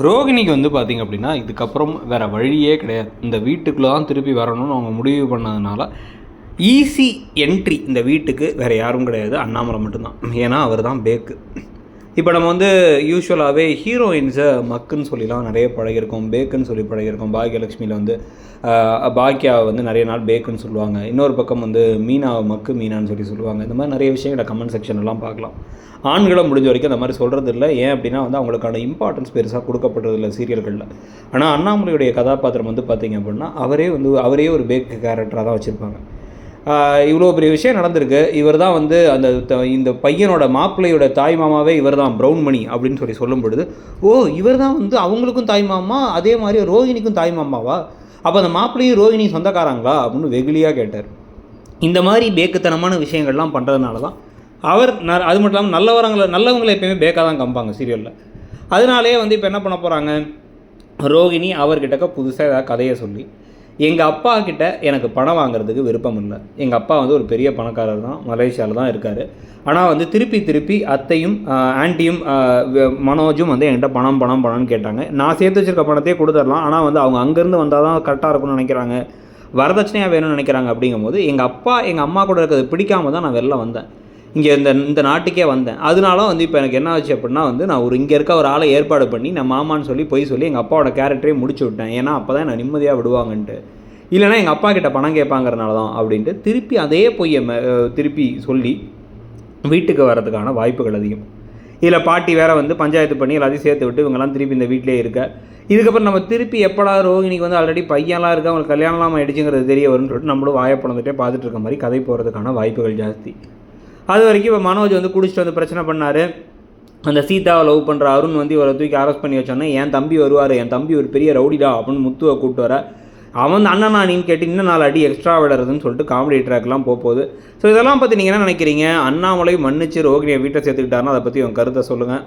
ரோகிணிக்கு வந்து பார்த்திங்க அப்படின்னா இதுக்கப்புறம் வேறு வழியே கிடையாது. இந்த வீட்டுக்குள்ளே தான் திருப்பி வரணும்னு அவங்க முடிவு பண்ணதுனால ஈஸி என்ட்ரி இந்த வீட்டுக்கு வேறு யாரும் கிடையாது, அண்ணாமலை மட்டும்தான். ஏன்னா அவர் தான் பேக்கு. இப்போ நம்ம வந்து யூஸ்வலாகவே ஹீரோயின்ஸை மக்குன்னு சொல்லிலாம் நிறைய பழகிருக்கோம், பேக்குன்னு சொல்லி பழகிருக்கோம். பாக்யலட்சுமியில் வந்து பாக்கியாவை வந்து நிறைய நாள் பேக்குன்னு சொல்லுவாங்க. இன்னொரு பக்கம் வந்து மீனாவை மக்கு மீனான்னு சொல்லுவாங்க. இந்த மாதிரி நிறைய விஷயங்களை கமெண்ட் செக்ஷன்லாம் பார்க்கலாம். ஆண்களை முடிஞ்ச வரைக்கும் அந்த மாதிரி சொல்கிறது இல்லை. ஏன் அப்படின்னா வந்து அவங்களுக்கான இம்பார்ட்டன்ஸ் பெருசாக கொடுக்கப்படுறதில்ல சீரியல்களில். ஆனால் அண்ணாமலையுடைய கதாபாத்திரம் வந்து பார்த்திங்க அப்படின்னா அவரே ஒரு பேக்கு கேரக்டராக தான் வச்சுருப்பாங்க. இவ்வளோ பெரிய விஷயம் நடந்திருக்கு. இவர் தான் வந்து இந்த பையனோட மாப்பிள்ளையோட தாய் மாமாவே இவர் தான், ப்ரௌன் மணி அப்படின்னு சொல்லும் பொழுது, ஓ இவர் தான் வந்து அவங்களுக்கும் தாய் மாமா, அதே மாதிரி ரோஹிணிக்கும் தாய் மாமாவா, அப்போ அந்த மாப்பிள்ளையும் ரோஹிணியும் சொந்தக்காராங்களா அப்படின்னு வெகுளியாக கேட்டார். இந்த மாதிரி பேக்குத்தனமான விஷயங்கள்லாம் பண்ணுறதுனால தான் அவர் அது மட்டும் இல்லாமல் நல்லவங்களை எப்பயுமே பேக்காக தான் காமிப்பாங்க சீரியலில். அதனாலே வந்து இப்போ என்ன பண்ண போகிறாங்க, ரோஹிணி அவர்கிட்ட புதுசாக ஏதாவது கதையை சொல்லி, எங்கள் அப்பா கிட்ட எனக்கு பணம் வாங்குறதுக்கு விருப்பம் இல்லை, எங்கள் அப்பா வந்து ஒரு பெரிய பணக்காரர் தான், மலேசியாவில் தான் இருக்கார், ஆனால் வந்து திருப்பி அத்தையும் ஆன்ட்டியும் மனோஜும் வந்து என்கிட்ட பணம்னு கேட்டாங்க. நான் சேர்த்து வச்சுருக்க பணத்தையே கொடுத்துடலாம், ஆனால் வந்து அவங்க அங்கேருந்து வந்தால் தான் கரெக்டாக இருக்கும்னு நினைக்கிறாங்க, வரதட்சணையாக வேணும்னு நினைக்கிறாங்க. அப்படிங்கும்போது எங்கள் அப்பா எங்கள் அம்மா கூட இருக்கிறது பிடிக்காம தான் நான் வெளில வந்தேன், இங்கே இந்த நாட்டுக்கே வந்தேன். அதனால வந்து இப்போ எனக்கு என்ன ஆச்சு அப்படின்னா வந்து நான் இங்கே இருக்க ஒரு ஆளை ஏற்பாடு பண்ணி நான் மாமான்னு சொல்லி எங்கள் அப்பாவோட கேரக்டரே முடிச்சு விட்டேன். ஏன்னா அப்போ தான் நான் நிம்மதியாக விடுவாங்கன்ட்டு, இல்லைனா எங்கள் அப்பா கிட்ட பணம் கேட்பாங்கிறனால தான் அப்படின்ட்டு திருப்பி அதே பொய்யை திருப்பி சொல்லி வீட்டுக்கு வர்றதுக்கான வாய்ப்புகள் அதிகம். இதில் பாட்டி வேறு வந்து பஞ்சாயத்து பண்ணி எல்லாத்தையும் சேர்த்து விட்டு இவங்கெல்லாம் திருப்பி இந்த வீட்டிலே இருக்க. இதுக்கப்புறம் நம்ம திருப்பி எப்படா ரோஹிணிக்கு வந்து ஆல்ரெடி பையன்லாம் இருக்குது, அவங்களுக்கு கல்யாணம்லாம் ஆகிடுச்சுங்கிறது தெரிய வரும்னு சொல்லிட்டு நம்மளும் வாயப்பழந்துட்டே பார்த்துட்டு இருக்க மாதிரி கதை போகிறதுக்கான வாய்ப்புகள் ஜாஸ்தி. அது வரைக்கும் இப்போ மனோஜ் வந்து குடிச்சிட்டு வந்து பிரச்சனை பண்ணார். அந்த சீதாவை லவ் பண்ணுற அருண் வந்து இவரை தூக்கி அரெஸ்ட் பண்ணி வச்சோன்னே, என் தம்பி வருவார், என் தம்பி ஒரு பெரிய ரவுடிடா அப்படின்னு முத்துவை கூப்பிட்டு வர, அவன் அண்ணனா நீன்னு கேட்டு இன்னும் 4 அடி எக்ஸ்ட்ரா விடுறதுன்னு சொல்லிட்டு காமெடி ட்ராக்லாம் போகுது. ஸோ இதெல்லாம் பற்றி நீங்கள் என்ன நினைக்கிறீங்க? அண்ணாமலை மன்னிச்சு ரோகிணியை வீட்டை சேர்த்துக்கிட்டாருன்னா அதை பற்றி உங்கள் கருத்தை சொல்லுங்கள்.